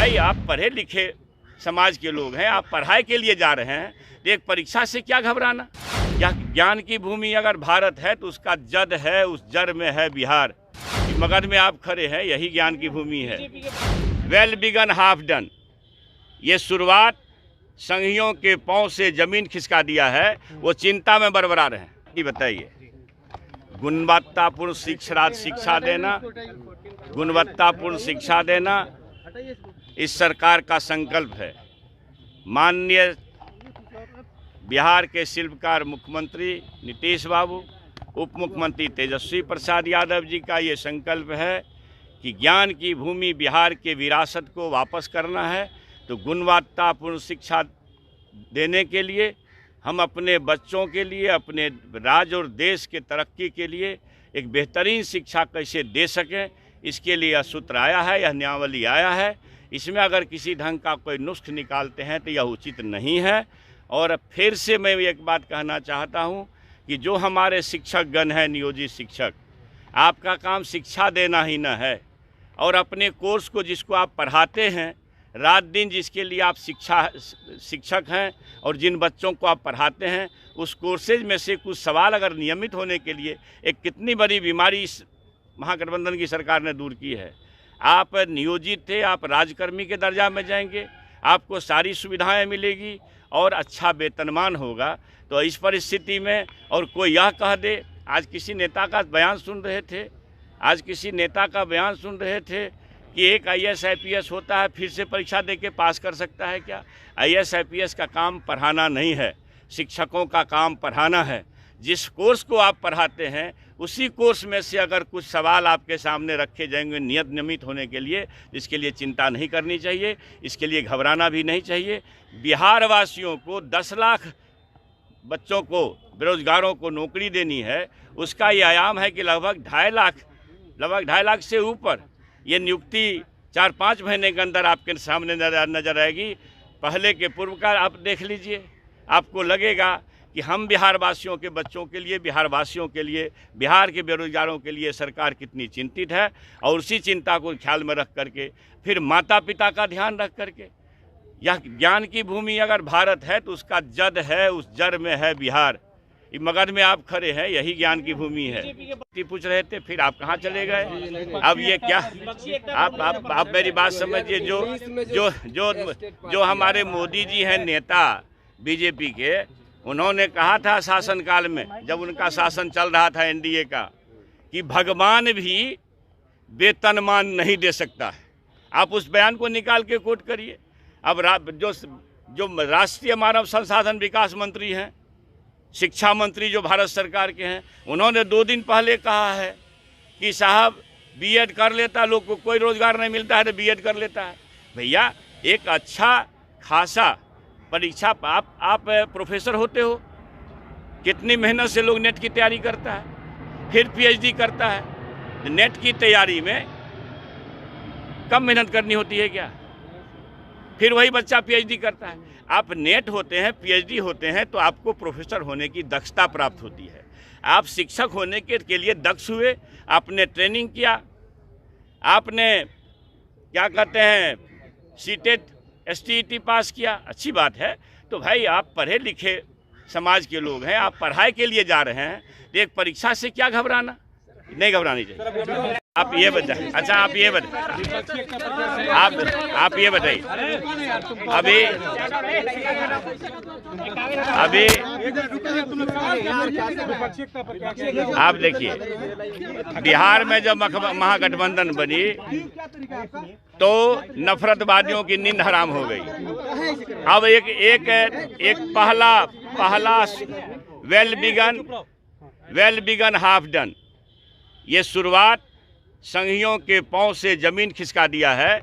भाई आप पढ़े लिखे समाज के लोग हैं, आप पढ़ाई के लिए जा रहे हैं, तो एक परीक्षा से क्या घबराना। या ज्ञान की भूमि अगर भारत है तो उसका जड़ है, उस जड़ में है बिहार। मगध में आप खड़े हैं, यही ज्ञान की भूमि है। वेल बिगन हाफ डन, ये शुरुआत संघियों के पांव से जमीन खिसका दिया है, वो चिंता में बरबरा रहे हैं। ये बताइए, गुणवत्तापूर्ण शिक्षा देना, गुणवत्तापूर्ण शिक्षा देना इस सरकार का संकल्प है। माननीय बिहार के शिल्पकार मुख्यमंत्री नीतीश बाबू, उप मुख्यमंत्री तेजस्वी प्रसाद यादव जी का ये संकल्प है कि ज्ञान की भूमि बिहार के विरासत को वापस करना है। तो गुणवत्तापूर्ण शिक्षा देने के लिए हम अपने बच्चों के लिए, अपने राज्य और देश के तरक्की के लिए एक बेहतरीन शिक्षा कैसे दे सकें, इसके लिए यह सूत्र आया है, यह नियमावली आया है। इसमें अगर किसी ढंग का कोई नुस्ख निकालते हैं तो यह उचित नहीं है। और फिर से मैं एक बात कहना चाहता हूं कि जो हमारे शिक्षकगण हैं, नियोजित शिक्षक, आपका काम शिक्षा देना ही न है, और अपने कोर्स को जिसको आप पढ़ाते हैं, रात दिन जिसके लिए आप शिक्षक हैं और जिन बच्चों को आप पढ़ाते हैं, उस कोर्सेज में से कुछ सवाल अगर नियमित होने के लिए एक कितनी बड़ी बीमारी इस महागठबंधन की सरकार ने दूर की है। आप नियोजित थे, आप राजकर्मी के दर्जा में जाएंगे, आपको सारी सुविधाएं मिलेगी और अच्छा वेतनमान होगा। तो इस परिस्थिति में और कोई यह कह दे, आज किसी नेता का बयान सुन रहे थे कि एक IAS IPS होता है फिर से परीक्षा दे के पास कर सकता है क्या। IAS IPS का काम पढ़ाना नहीं है, शिक्षकों का काम पढ़ाना है। जिस कोर्स को आप पढ़ाते हैं उसी कोर्स में से अगर कुछ सवाल आपके सामने रखे जाएंगे नियमित होने के लिए, इसके लिए चिंता नहीं करनी चाहिए, इसके लिए घबराना भी नहीं चाहिए। बिहार वासियों को 10 लाख बच्चों को, बेरोजगारों को नौकरी देनी है, उसका ये आयाम है कि लगभग 2.5 लाख से ऊपर ये नियुक्ति 4-5 महीने के अंदर आपके सामने नजर आएगी। पहले के पूर्व का आप देख लीजिए, आपको लगेगा कि हम बिहार वासियों के बच्चों के लिए, बिहार वासियों के लिए, बिहार के बेरोजगारों के लिए सरकार कितनी चिंतित है। और उसी चिंता को ख्याल में रख करके, फिर माता पिता का ध्यान रख करके, यह ज्ञान की भूमि अगर भारत है तो उसका जड़ है, उस जड़ में है बिहार। मगध में आप खड़े हैं, यही ज्ञान की भूमि है। पूछ रहे थे फिर आप कहाँ चले गए। अब ये क्या, आप मेरी बात समझिए। जो हमारे मोदी जी हैं नेता बीजेपी के, उन्होंने कहा था शासनकाल में, जब उनका शासन चल रहा था NDA का, कि भगवान भी वेतनमान नहीं दे सकता है। आप उस बयान को निकाल के कोट करिए। अब जो राष्ट्रीय मानव संसाधन विकास मंत्री हैं, शिक्षा मंत्री जो भारत सरकार के हैं, उन्होंने 2 दिन पहले कहा है कि साहब B.Ed कर लेता, लोग को कोई रोजगार नहीं मिलता है तो B.Ed कर लेता है। भैया एक अच्छा खासा परीक्षा, आप प्रोफेसर होते हो, कितनी मेहनत से लोग नेट की तैयारी करता है, फिर PhD करता है। नेट की तैयारी में कम मेहनत करनी होती है क्या? फिर वही बच्चा PhD करता है। आप नेट होते हैं, PhD होते हैं तो आपको प्रोफेसर होने की दक्षता प्राप्त होती है। आप शिक्षक होने के लिए दक्ष हुए, आपने ट्रेनिंग किया, आपने क्या कहते हैं CTET STET पास किया, अच्छी बात है। तो भाई आप पढ़े लिखे समाज के लोग हैं, आप पढ़ाई के लिए जा रहे हैं, तो एक परीक्षा से क्या घबराना, नहीं घबरानी चाहिए। आप ये बताइए, अच्छा आप ये बताइए, आप ये बताइए, अभी आप देखिए, बिहार में जब महागठबंधन बनी तो नफरतवादियों की नींद हराम हो गई। अब एक पहला वेल बिगन हाफ डन, ये शुरुआत संघियों के पांव से जमीन खिसका दिया है।